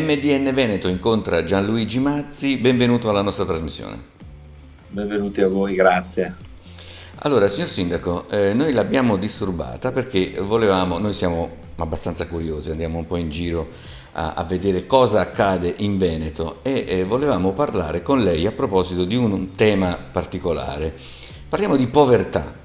MDN Veneto incontra Gianluigi Mazzi, benvenuto alla nostra trasmissione. Benvenuti a voi, grazie. Allora, signor Sindaco, noi l'abbiamo disturbata perché noi siamo abbastanza curiosi, andiamo un po' in giro a vedere cosa accade in Veneto e volevamo parlare con lei a proposito di un tema particolare. Parliamo di povertà.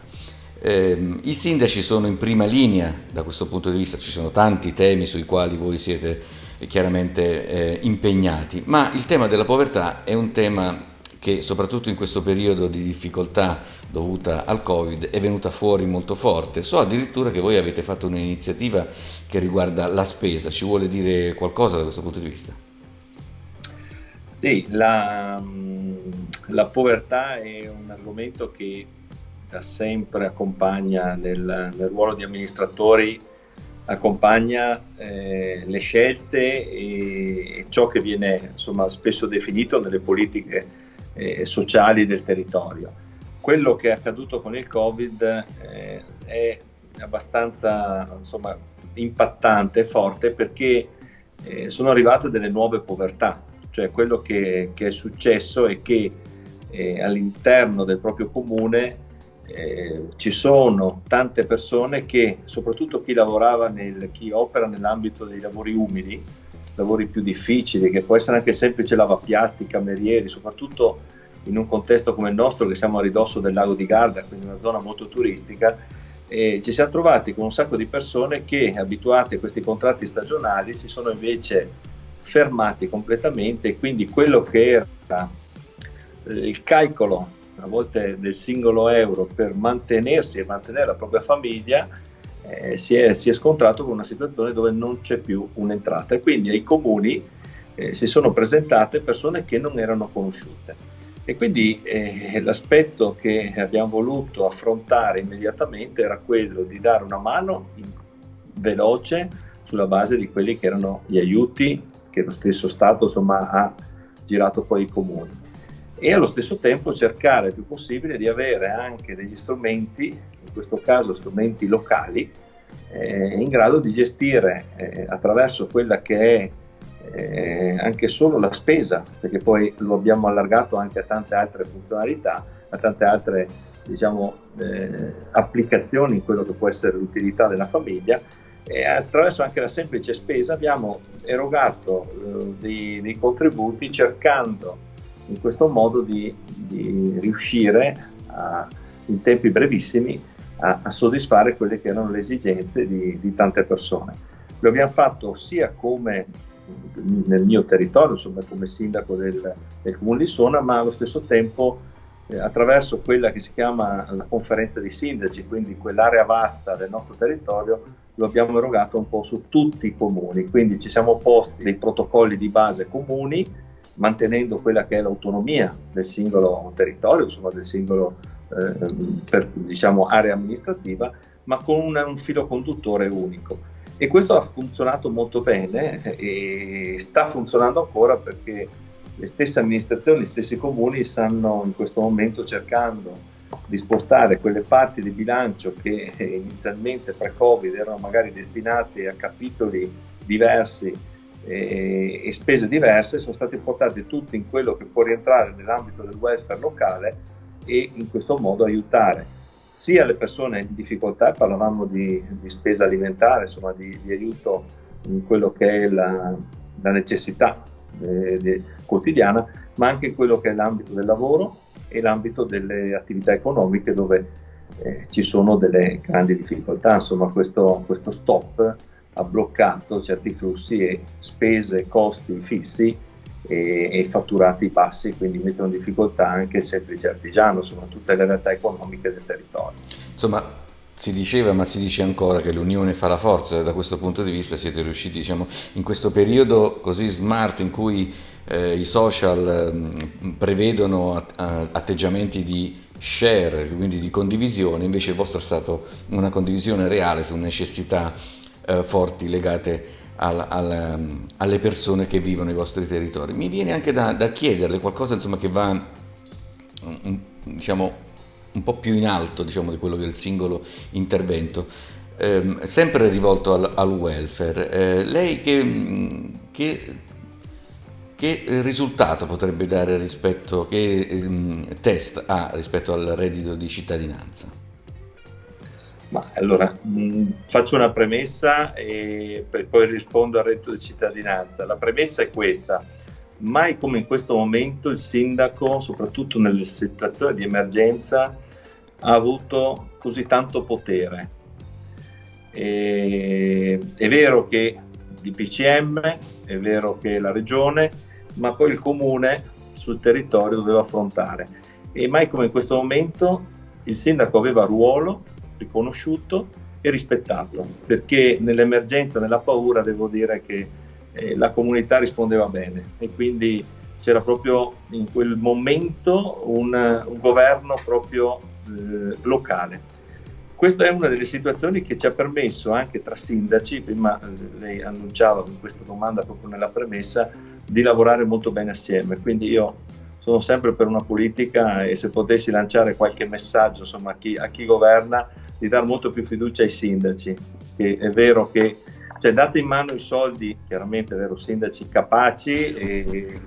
I sindaci sono in prima linea da questo punto di vista, ci sono tanti temi sui quali voi siete chiaramente impegnati, ma il tema della povertà è un tema che soprattutto in questo periodo di difficoltà dovuta al Covid è venuta fuori molto forte. So addirittura che voi avete fatto un'iniziativa che riguarda la spesa, ci vuole dire qualcosa da questo punto di vista? Sì, la povertà è un argomento che da sempre accompagna nel ruolo di amministratori, accompagna le scelte e ciò che viene insomma, spesso definito nelle politiche sociali del territorio. Quello che è accaduto con il Covid è abbastanza insomma, impattante, forte, perché sono arrivate delle nuove povertà, cioè quello che è successo è che all'interno del proprio comune ci sono tante persone che, soprattutto chi opera nell'ambito dei lavori umili, lavori più difficili, che può essere anche semplice lavapiatti, camerieri, soprattutto in un contesto come il nostro, che siamo a ridosso del lago di Garda, quindi una zona molto turistica, ci siamo trovati con un sacco di persone che, abituate a questi contratti stagionali, si sono invece fermati completamente, e quindi quello che era il calcolo a volte del singolo euro per mantenersi e mantenere la propria famiglia si è scontrato con una situazione dove non c'è più un'entrata, e quindi ai comuni si sono presentate persone che non erano conosciute, e quindi l'aspetto che abbiamo voluto affrontare immediatamente era quello di dare una mano veloce sulla base di quelli che erano gli aiuti che lo stesso Stato insomma ha girato poi ai comuni, e allo stesso tempo cercare il più possibile di avere anche degli strumenti, in questo caso strumenti locali, in grado di gestire attraverso quella che è anche solo la spesa, perché poi lo abbiamo allargato anche a tante altre funzionalità, a tante altre diciamo, applicazioni in quello che può essere l'utilità della famiglia. E attraverso anche la semplice spesa abbiamo erogato dei contributi, cercando in questo modo di riuscire in tempi brevissimi a soddisfare quelle che erano le esigenze di tante persone. Lo abbiamo fatto sia come nel mio territorio, insomma come sindaco del comune di Sona, ma allo stesso tempo attraverso quella che si chiama la conferenza dei sindaci, quindi quell'area vasta del nostro territorio, lo abbiamo erogato un po' su tutti i comuni, quindi ci siamo posti dei protocolli di base comuni, mantenendo quella che è l'autonomia del singolo territorio, insomma del singolo diciamo, area amministrativa, ma con un filo conduttore unico. E questo ha funzionato molto bene e sta funzionando ancora, perché le stesse amministrazioni, gli stessi comuni stanno in questo momento cercando di spostare quelle parti di bilancio che inizialmente pre-Covid erano magari destinate a capitoli diversi e spese diverse, sono state portate tutte in quello che può rientrare nell'ambito del welfare locale, e in questo modo aiutare sia le persone in difficoltà, parlavamo di spesa alimentare, insomma di aiuto in quello che è la necessità quotidiana, ma anche in quello che è l'ambito del lavoro e l'ambito delle attività economiche, dove ci sono delle grandi difficoltà. Insomma questo stop ha bloccato certi flussi e spese, costi fissi e fatturati bassi, quindi mettono in difficoltà anche il semplice artigiano, insomma tutte le realtà economiche del territorio. Insomma, si diceva, ma si dice ancora che l'unione fa la forza, e da questo punto di vista siete riusciti, diciamo, in questo periodo così smart in cui i social prevedono atteggiamenti di share, quindi di condivisione, invece il vostro è stato una condivisione reale su necessità forti legate alle persone che vivono i vostri territori. Mi viene anche da chiederle qualcosa, insomma, che va, diciamo, un po' più in alto, diciamo, di quello che è il singolo intervento, sempre rivolto al welfare. Lei che che risultato potrebbe dare rispetto, che test ha rispetto al reddito di cittadinanza? Ma allora, faccio una premessa e poi rispondo al reddito di cittadinanza. La premessa è questa: mai come in questo momento il sindaco, soprattutto nelle situazioni di emergenza, ha avuto così tanto potere. È vero che il PCM, è vero che la regione, ma poi il comune sul territorio doveva affrontare. E mai come in questo momento il sindaco aveva ruolo riconosciuto e rispettato, perché nell'emergenza, nella paura, devo dire che la comunità rispondeva bene e quindi c'era proprio in quel momento un governo proprio locale. Questa è una delle situazioni che ci ha permesso anche tra sindaci, prima lei annunciava con questa domanda proprio nella premessa, di lavorare molto bene assieme. Quindi io sono sempre per una politica, e se potessi lanciare qualche messaggio, insomma, a chi governa, di dare molto più fiducia ai sindaci, che è vero che, cioè, date in mano i soldi, chiaramente, vero, sindaci capaci e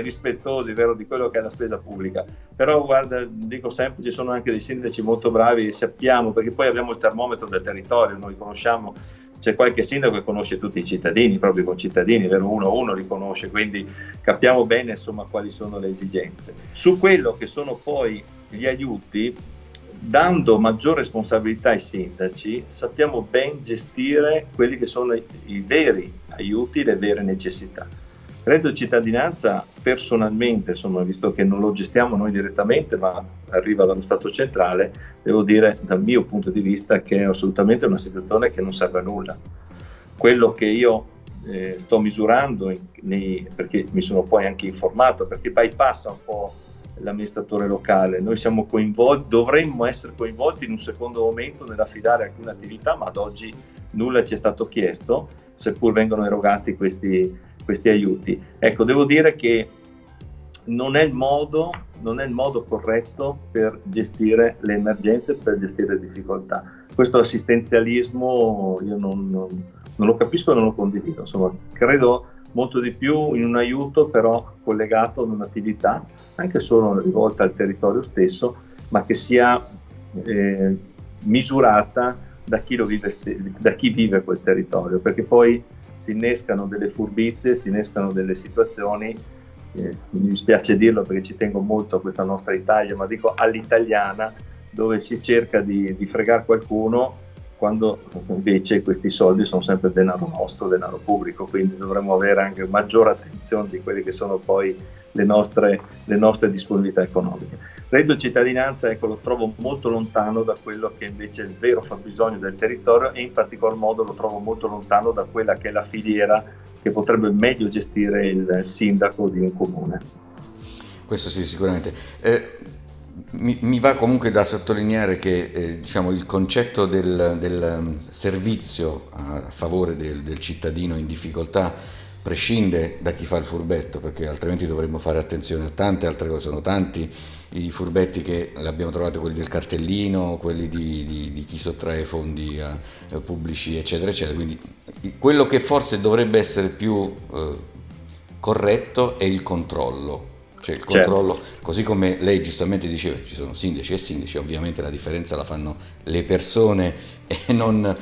rispettosi, vero, di quello che è la spesa pubblica. Però guarda, dico sempre, ci sono anche dei sindaci molto bravi, e sappiamo, perché poi abbiamo il termometro del territorio, noi conosciamo, c'è qualche sindaco che conosce tutti i cittadini, proprio i concittadini, vero, uno a uno li conosce, quindi capiamo bene, insomma, quali sono le esigenze. Su quello che sono poi gli aiuti, dando maggior responsabilità ai sindaci, sappiamo ben gestire quelli che sono i veri aiuti, le vere necessità. Il reddito di cittadinanza, personalmente, insomma, visto che non lo gestiamo noi direttamente, ma arriva dallo Stato centrale, devo dire, dal mio punto di vista, che è assolutamente una situazione che non serve a nulla. Quello che io sto misurando, perché mi sono poi anche informato, perché bypassa un po' l'amministratore locale, noi siamo coinvolti, dovremmo essere coinvolti in un secondo momento nell'affidare alcune attività, ma ad oggi nulla ci è stato chiesto, seppur vengono erogati questi aiuti. Ecco, devo dire che non è il modo corretto per gestire le emergenze, per gestire le difficoltà. Questo assistenzialismo io non lo capisco e non lo condivido. Insomma, credo molto di più in un aiuto però collegato ad un'attività, anche solo rivolta al territorio stesso, ma che sia misurata da chi vive quel territorio, perché poi si innescano delle furbizie, si innescano delle situazioni, mi dispiace dirlo perché ci tengo molto a questa nostra Italia, ma dico all'italiana, dove si cerca di fregare qualcuno, quando invece questi soldi sono sempre denaro nostro, denaro pubblico, quindi dovremmo avere anche maggiore attenzione di quelle che sono poi le nostre disponibilità economiche. Il reddito di cittadinanza, ecco, lo trovo molto lontano da quello che invece è il vero fabbisogno del territorio, e in particolar modo lo trovo molto lontano da quella che è la filiera che potrebbe meglio gestire il sindaco di un comune. Questo sì, sicuramente. Mi va comunque da sottolineare che diciamo, il concetto del servizio a favore del cittadino in difficoltà prescinde da chi fa il furbetto, perché altrimenti dovremmo fare attenzione a tante altre cose. Sono tanti i furbetti che abbiamo trovato, quelli del cartellino, quelli di chi sottrae fondi pubblici, eccetera, eccetera. Quindi quello che forse dovrebbe essere più corretto è il controllo. Cioè il controllo, Certo. così come lei giustamente diceva, ci sono sindaci e sindaci, ovviamente la differenza la fanno le persone e non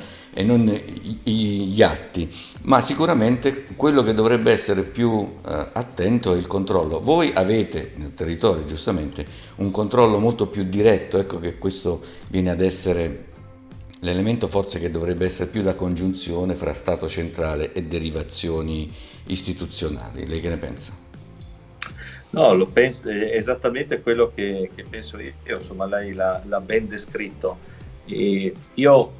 gli atti, ma sicuramente quello che dovrebbe essere più attento è il controllo. Voi avete nel territorio giustamente un controllo molto più diretto, ecco che questo viene ad essere l'elemento forse che dovrebbe essere più la congiunzione fra Stato centrale e derivazioni istituzionali. Lei che ne pensa? No, lo penso, è esattamente quello che penso io, insomma, lei l'ha ben descritto. E io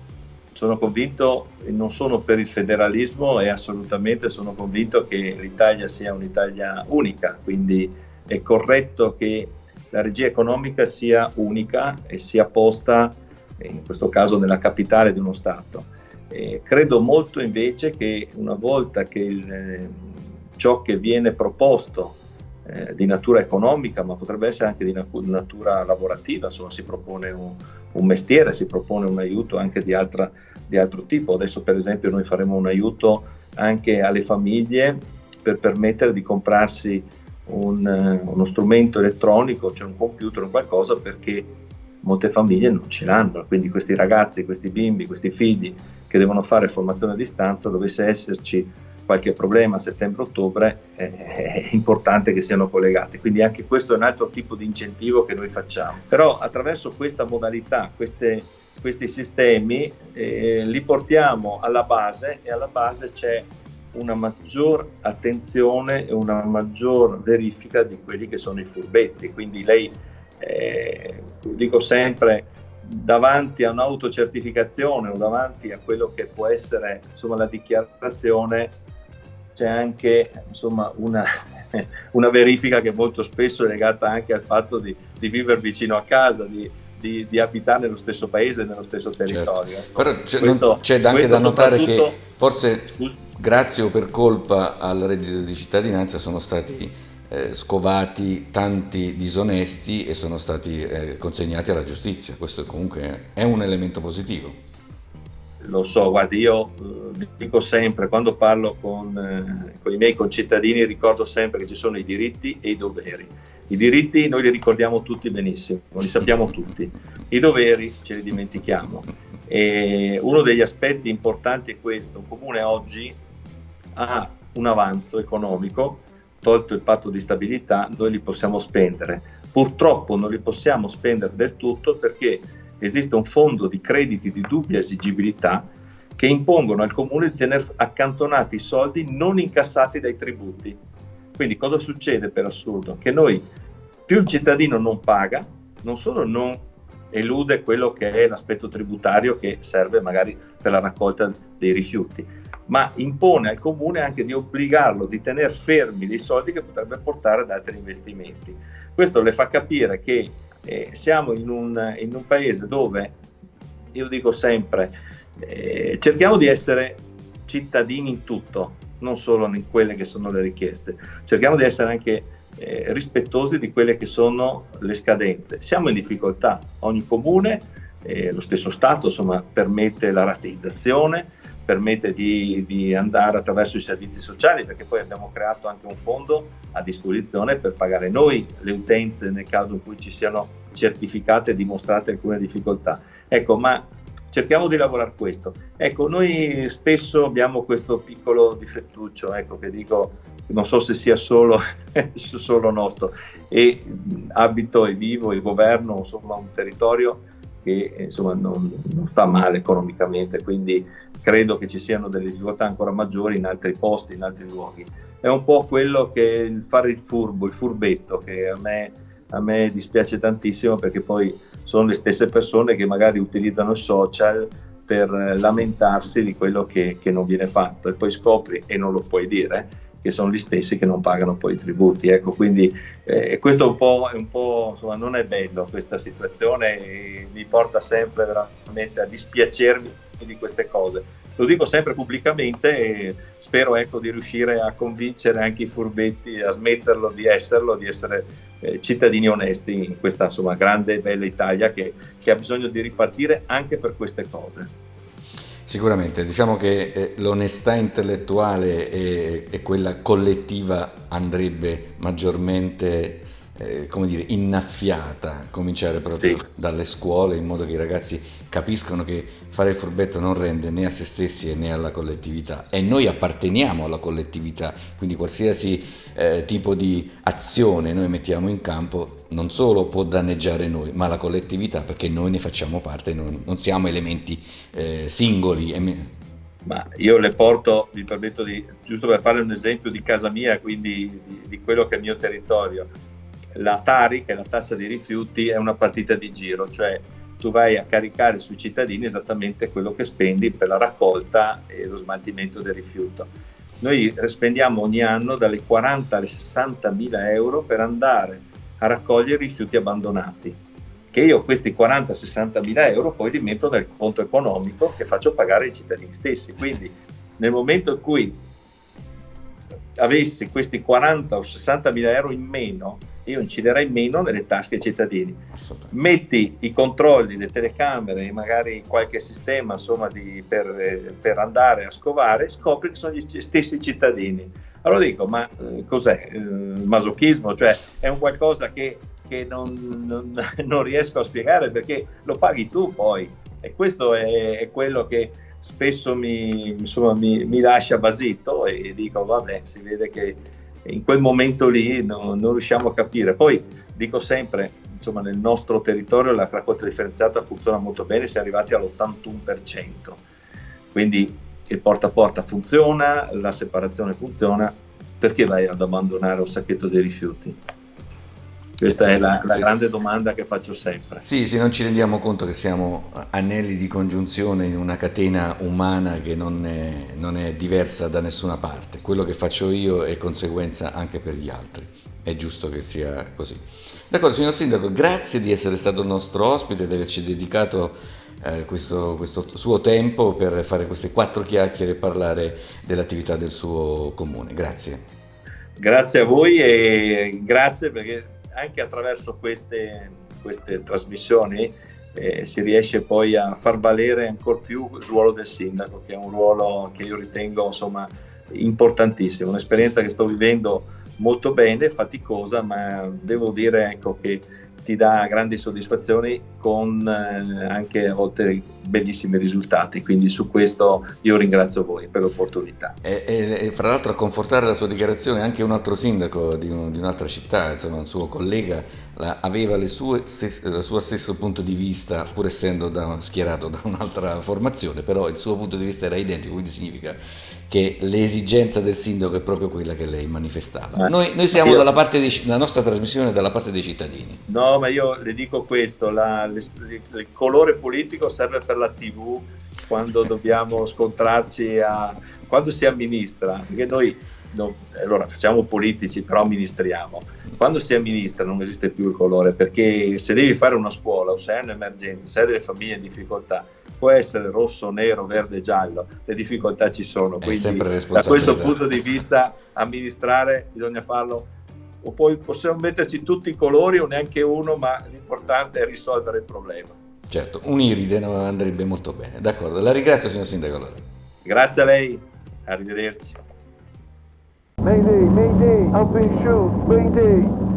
sono convinto, e non sono per il federalismo, e assolutamente sono convinto che l'Italia sia un'Italia unica, quindi è corretto che la regia economica sia unica e sia posta, in questo caso, nella capitale di uno Stato. Credo molto invece che una volta che ciò che viene proposto di natura economica, ma potrebbe essere anche di natura lavorativa, insomma, si propone un mestiere, si propone un aiuto anche di altro tipo. Adesso per esempio noi faremo un aiuto anche alle famiglie per permettere di comprarsi uno strumento elettronico, cioè un computer o qualcosa, perché molte famiglie non ce l'hanno. Quindi questi ragazzi, questi bimbi, questi figli che devono fare formazione a distanza, dovesse esserci qualche problema a settembre-ottobre, è importante che siano collegati. Quindi anche questo è un altro tipo di incentivo che noi facciamo. Però attraverso questa modalità, questi sistemi, li portiamo alla base, e alla base c'è una maggior attenzione e una maggior verifica di quelli che sono i furbetti. Quindi lei, dico sempre, davanti a un'autocertificazione o davanti a quello che può essere, insomma, la dichiarazione, c'è anche, insomma, una verifica che molto spesso è legata anche al fatto di vivere vicino a casa, di abitare nello stesso paese, nello stesso territorio. Certo. Però c'è anche da notare che forse grazie o per colpa al reddito di cittadinanza sono stati scovati tanti disonesti e sono stati consegnati alla giustizia. Questo comunque è un elemento positivo. Lo so, guardi, io dico sempre, quando parlo con i miei concittadini, ricordo sempre che ci sono i diritti e i doveri. I diritti noi li ricordiamo tutti benissimo, li sappiamo tutti. I doveri ce li dimentichiamo. E uno degli aspetti importanti è questo: un comune oggi ha un avanzo economico, tolto il patto di stabilità, noi li possiamo spendere. Purtroppo non li possiamo spendere del tutto, perché esiste un fondo di crediti di dubbia esigibilità che impongono al comune di tenere accantonati i soldi non incassati dai tributi. Quindi cosa succede, per assurdo? Che noi, più il cittadino non paga, non solo non elude quello che è l'aspetto tributario che serve magari per la raccolta dei rifiuti, ma impone al comune anche di obbligarlo di tenere fermi dei soldi che potrebbe portare ad altri investimenti. Questo le fa capire che siamo in un paese dove, io dico sempre, cerchiamo di essere cittadini in tutto, non solo in quelle che sono le richieste, cerchiamo di essere anche rispettosi di quelle che sono le scadenze. Siamo in difficoltà, ogni comune, lo stesso Stato, insomma, permette la rateizzazione, permette di andare attraverso i servizi sociali, perché poi abbiamo creato anche un fondo a disposizione per pagare noi le utenze nel caso in cui ci siano certificate e dimostrate alcune difficoltà. Ecco, ma cerchiamo di lavorare questo. Ecco, noi spesso abbiamo questo piccolo difettuccio, ecco, che dico, non so se sia solo nostro, e abito e vivo e governo, insomma, un territorio che, insomma, non sta male economicamente, quindi credo che ci siano delle difficoltà ancora maggiori in altri posti, in altri luoghi. È un po' quello che il fare il furbo, il furbetto, che a me dispiace tantissimo, perché poi sono le stesse persone che magari utilizzano i social per lamentarsi di quello che non viene fatto, e poi scopri, e non lo puoi dire, che sono gli stessi che non pagano poi i tributi. Ecco, quindi questo è un po', insomma, non è bello questa situazione, e mi porta sempre veramente a dispiacermi di queste cose. Lo dico sempre pubblicamente, e spero, ecco, di riuscire a convincere anche i furbetti a smetterlo di essere cittadini onesti in questa, insomma, grande e bella Italia che ha bisogno di ripartire anche per queste cose. Sicuramente, diciamo che l'onestà intellettuale e quella collettiva andrebbe maggiormente, come dire, innaffiata, cominciare proprio dalle scuole, in modo che i ragazzi capiscono che fare il furbetto non rende né a se stessi né alla collettività, e noi apparteniamo alla collettività, quindi qualsiasi tipo di azione noi mettiamo in campo non solo può danneggiare noi, ma la collettività, perché noi ne facciamo parte, non siamo elementi singoli. Ma io le porto, vi permetto giusto per fare un esempio di casa mia, quindi di quello che è il mio territorio. La Tari, che è la tassa dei rifiuti, è una partita di giro, cioè tu vai a caricare sui cittadini esattamente quello che spendi per la raccolta e lo smaltimento del rifiuto. Noi spendiamo ogni anno dalle 40 alle 60 mila euro per andare a raccogliere rifiuti abbandonati, che io questi 40-60 mila euro poi li metto nel conto economico che faccio pagare ai cittadini stessi. Quindi nel momento in cui avessi questi 40 o 60 mila euro in meno, io inciderei meno nelle tasche ai cittadini. Metti i controlli, le telecamere e magari qualche sistema, insomma, per andare a scovare, scopri che sono gli stessi cittadini. Allora dico, ma cos'è? Masochismo? Cioè è un qualcosa che non riesco a spiegare perché lo paghi tu poi. E questo è quello che spesso mi lascia basito e dico, vabbè, si vede che in quel momento lì non riusciamo a capire. Poi dico sempre, insomma, nel nostro territorio la raccolta differenziata funziona molto bene, siamo arrivati all'81%. Quindi il porta a porta funziona, la separazione funziona, perché vai ad abbandonare un sacchetto dei rifiuti? Questa è la Sì. grande domanda che faccio sempre. Sì, sì, non ci rendiamo conto che siamo anelli di congiunzione in una catena umana che non è diversa da nessuna parte. Quello che faccio io è conseguenza anche per gli altri. È giusto che sia così. D'accordo, signor Sindaco, grazie di essere stato il nostro ospite, di averci dedicato questo suo tempo per fare queste 4 chiacchiere e parlare dell'attività del suo comune. Grazie. Grazie a voi e grazie perché anche attraverso queste trasmissioni si riesce poi a far valere ancora più il ruolo del sindaco, che è un ruolo che io ritengo insomma importantissimo, un'esperienza che sto vivendo molto bene, faticosa, ma devo dire ecco, che ti dà grandi soddisfazioni con anche a volte bellissimi risultati, quindi su questo io ringrazio voi per l'opportunità. E fra l'altro a confortare la sua dichiarazione anche un altro sindaco di un'altra città, insomma un suo collega, aveva il suo stesso punto di vista, pur essendo schierato da un'altra formazione, però il suo punto di vista era identico, quindi significa che l'esigenza del sindaco è proprio quella che lei manifestava. Ma Noi siamo io, la nostra trasmissione è dalla parte dei cittadini. No, ma io le dico questo, il colore politico serve per la TV quando dobbiamo scontrarci quando si amministra, perché noi allora facciamo politici, però amministriamo. Quando si amministra non esiste più il colore, perché se devi fare una scuola o se hai un'emergenza, se hai delle famiglie in difficoltà, può essere rosso, nero, verde, giallo, le difficoltà ci sono, È quindi sempre da questo responsabilità. punto di vista amministrare bisogna farlo o poi possiamo metterci tutti i colori o neanche uno, ma l'importante è risolvere il problema. Certo, un'iride andrebbe molto bene. D'accordo, la ringrazio signor Sindaco allora. Grazie a lei, arrivederci. Mayday, Mayday, up in shoot, Mayday.